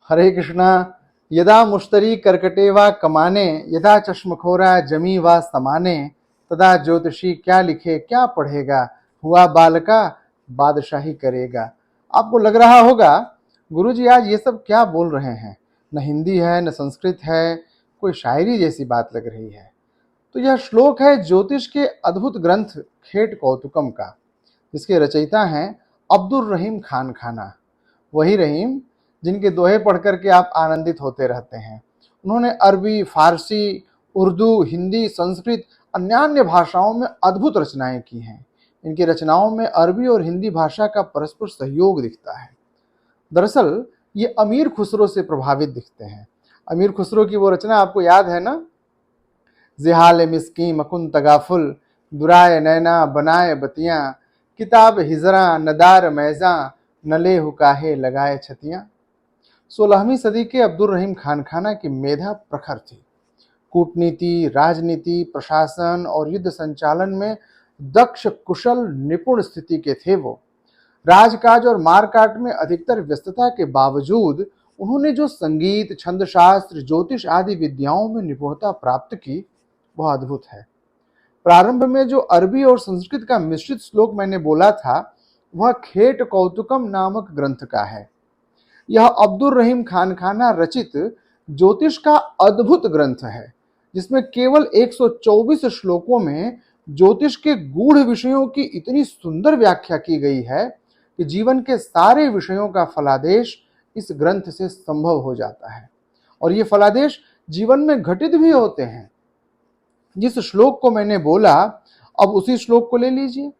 हरे कृष्णा। यदा मुश्तरी कर्कटे वा कमाने, यदा चश्मखोरा जमी वा समाने, तदा ज्योतिषी क्या लिखे क्या पढ़ेगा, हुआ बालका बादशाही करेगा। आपको लग रहा होगा गुरुजी आज ये सब क्या बोल रहे हैं, न हिंदी है न संस्कृत है, कोई शायरी जैसी बात लग रही है। तो यह श्लोक है ज्योतिष के अद्भुत ग्रंथ खेट कौतुकम का, जिसके रचयिता हैं अब्दुल रहीम खान खाना। वही रहीम जिनके दोहे पढ़ करके आप आनंदित होते रहते हैं। उन्होंने अरबी, फारसी, उर्दू, हिंदी, संस्कृत, अन्य भाषाओं में अद्भुत रचनाएं की हैं। इनकी रचनाओं में अरबी और हिंदी भाषा का परस्पर सहयोग दिखता है। दरअसल ये अमीर खुसरो से प्रभावित दिखते हैं। अमीर खुसरो की वो रचना आपको याद है ना, जिहाल मिस्की मकुन तगाफुल, दुराए नैना बनाए बतियां, किताब हिजरा नदार मैजा, नले हुकाहे लगाए छतियां। 16वीं सदी के अब्दुल रहीम खान खाना की मेधा प्रखर थी। कूटनीति, राजनीति, प्रशासन और युद्ध संचालन में दक्ष, कुशल, निपुण स्थिति के थे वो। राजकाज और मारकाट में अधिकतर व्यस्तता के बावजूद उन्होंने जो संगीत, छंद शास्त्र, ज्योतिष आदि विद्याओं में निपुणता प्राप्त की, वह अद्भुत है। प्रारंभ में जो अरबी और संस्कृत का मिश्रित श्लोक मैंने बोला था, वह खेट कौतुकम नामक ग्रंथ का है। यह अब्दुल रहीम खान खाना रचित ज्योतिष का अद्भुत ग्रंथ है, जिसमें केवल 124 श्लोकों में ज्योतिष के गूढ़ विषयों की इतनी सुंदर व्याख्या की गई है कि जीवन के सारे विषयों का फलादेश इस ग्रंथ से संभव हो जाता है। और ये फलादेश जीवन में घटित भी होते हैं। जिस श्लोक को मैंने बोला, अब उसी श्लोक को ले लीजिए।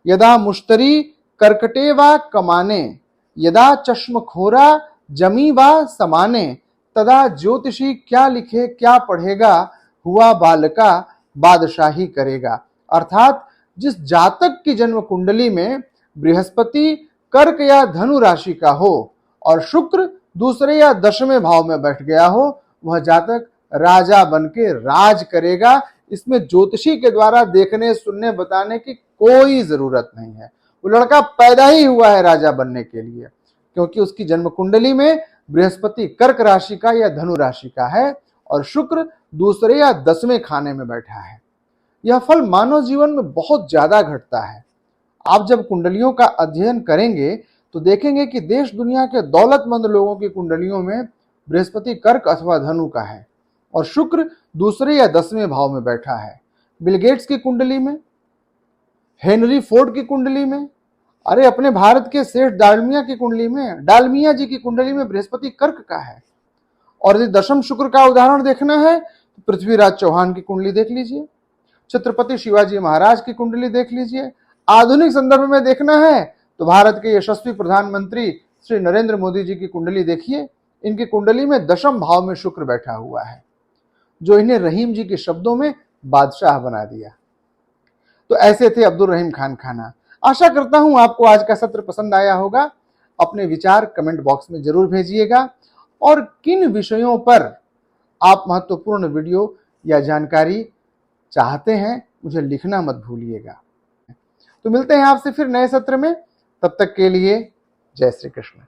यदा मुश्तरी कर्कटे वा कमाने, यदा चश्मखोरा जमी वा समाने, तदा ज्योतिषी क्या लिखे क्या पढ़ेगा, हुआ बालका बादशाही करेगा। अर्थात जिस जातक की जन्म कुंडली में बृहस्पति कर्क या धनु राशि का हो और शुक्र दूसरे या 10वें भाव में बैठ गया हो, वह जातक राजा बनके राज करेगा। इसमें ज्योतिषी के द्वारा देखने, सुनने, बताने की कोई जरूरत नहीं है। वो लड़का पैदा ही हुआ है राजा बनने के लिए, क्योंकि उसकी जन्म कुंडली में बृहस्पति कर्क राशि का या धनु राशि का है और शुक्र दूसरे या 10वें खाने में बैठा है। यह फल मानव जीवन में बहुत ज्यादा घटता है। आप जब कुंडलियों का अध्ययन करेंगे तो देखेंगे कि देश दुनिया के दौलतमंद लोगों की कुंडलियों में बृहस्पति कर्क अथवा धनु का है और शुक्र दूसरे या 10वें भाव में बैठा है। बिल गेट्स की कुंडली में, हेनरी फोर्ड की कुंडली में, अरे अपने भारत के सेठ डालमिया की कुंडली में, डालमिया जी की कुंडली में बृहस्पति कर्क का है। और यदि दशम शुक्र का उदाहरण देखना है तो पृथ्वीराज चौहान की कुंडली देख लीजिए, छत्रपति शिवाजी महाराज की कुंडली देख लीजिए। आधुनिक संदर्भ में देखना है तो भारत के यशस्वी प्रधानमंत्री श्री नरेंद्र मोदी जी की कुंडली देखिए। इनकी कुंडली में 10वें भाव में शुक्र बैठा हुआ है, जो इन्हें रहीम जी के शब्दों में बादशाह बना दिया। तो ऐसे थे अब्दुल रहीम खान खाना। आशा करता हूं आपको आज का सत्र पसंद आया होगा। अपने विचार कमेंट बॉक्स में जरूर भेजिएगा और किन विषयों पर आप महत्वपूर्ण वीडियो या जानकारी चाहते हैं, मुझे लिखना मत भूलिएगा। तो मिलते हैं आपसे फिर नए सत्र में। तब तक के लिए जय श्री कृष्ण।